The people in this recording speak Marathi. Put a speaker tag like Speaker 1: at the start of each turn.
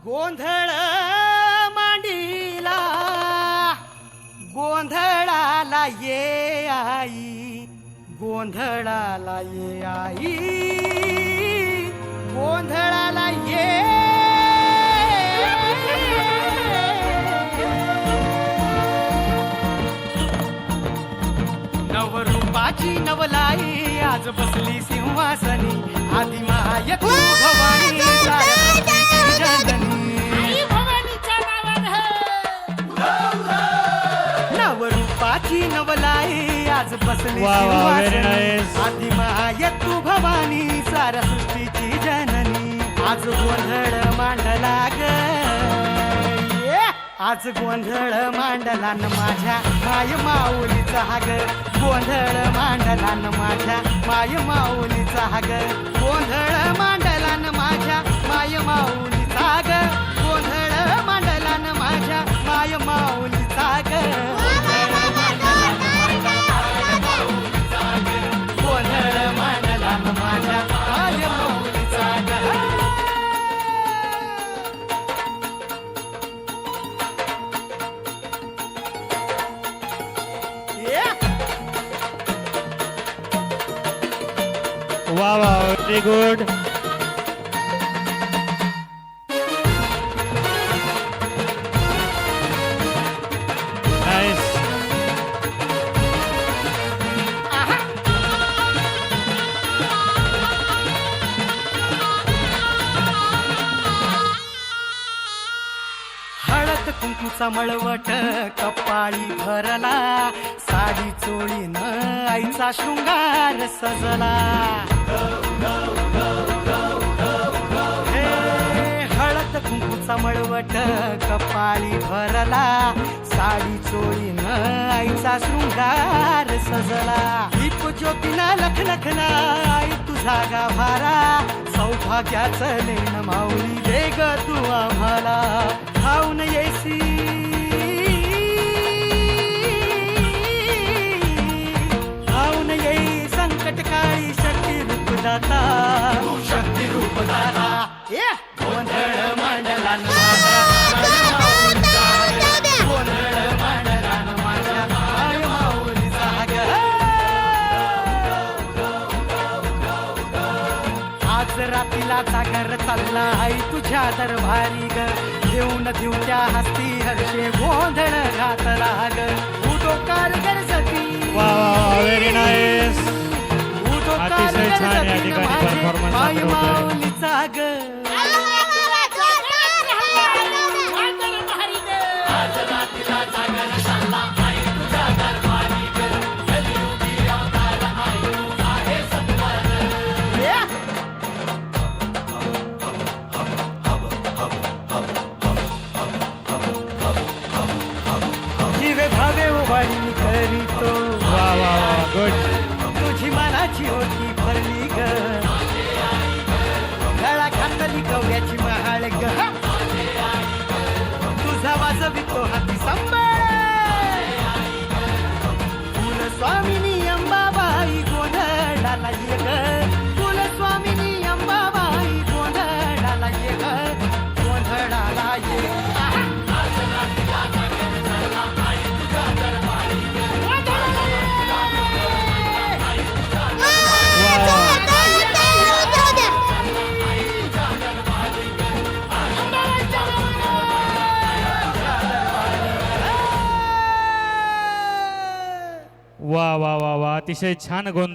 Speaker 1: गोंधळ मांडीला गोंधळाला ये आई, गोंधळाला ये आई, गोंधळाला ये. नवरूपाची नवलाई आज बसली सिंहासनी, आदि माय तू भवानी सारस्वतीची जननी. नवरूपाची नवलाई आज बसली सिंहासनी, आदि माय तू भवानी सारस्वतीची जननी. आज गोंधळ मांडला ग, आज गोंधळ मांडला न माझ्या माय माऊलीचा हाग, गोंधळ मांडला न माझ्या माय माऊलीचा हाग, गोंधळ मांडला न माझ्या माय माऊलीचा हाग, गोंधळ मांडला न माझ्या माय माऊलीचा हाग, गोंधळ मांडला न माझ्या माय माऊलीचा हाग.
Speaker 2: Wow, wow, very good. Nice.
Speaker 1: हळद कुंकूचा मळवट कपाळी भरला, साडी चोळीन आईचा शृंगार सजला. हे हळद कुंकूचा मळवट कपाळी भरला, साडी चोळीन आईचा शृंगार सजला. दीप ज्योतीनं लखलखला आई तुझा गाभारा, सौभाग्याचं लेण माऊली दे ग तू आम्हाला. खाऊन येसी खाऊन येई संकट काळी शक्ती रूपदाता, शक्ती रूपदाता. गोंधळ मांडला न माझ्या माऊलीचा हाग, गोंधळ मांडला न माझ्या माऊलीचा हाग. आज रात्रीला जागर चालला आई तुझ्या दरबारी ग, देऊन देऊ त्या हस्ती हर्षे गोंधळ घातला ग. उदोकार गरजती
Speaker 2: व्हेरी नाईस.
Speaker 1: उदोकार
Speaker 2: अतिशय छान या
Speaker 1: गरजती
Speaker 2: ठिकाणी
Speaker 1: माझे
Speaker 2: performance
Speaker 1: माय
Speaker 2: दाखवतोय.
Speaker 1: माऊलीचा ग. जीवे भावे उभारी करीतो,
Speaker 2: Wow, wow, wow, good.
Speaker 1: तुझी मनाची होती भरली ग, गळा घातली गव्याची महाळ ग, तुझा वाजवितो हाती सांभाळ. कुलस्वामिनी अंबाबाई गोंधळाला ये ग, कुलस्वामिनी अंबाबाई गोंधळाला ये ग, गोंधळाला ये.
Speaker 2: वा वा वा वा, अतिशय छान गोंधळ.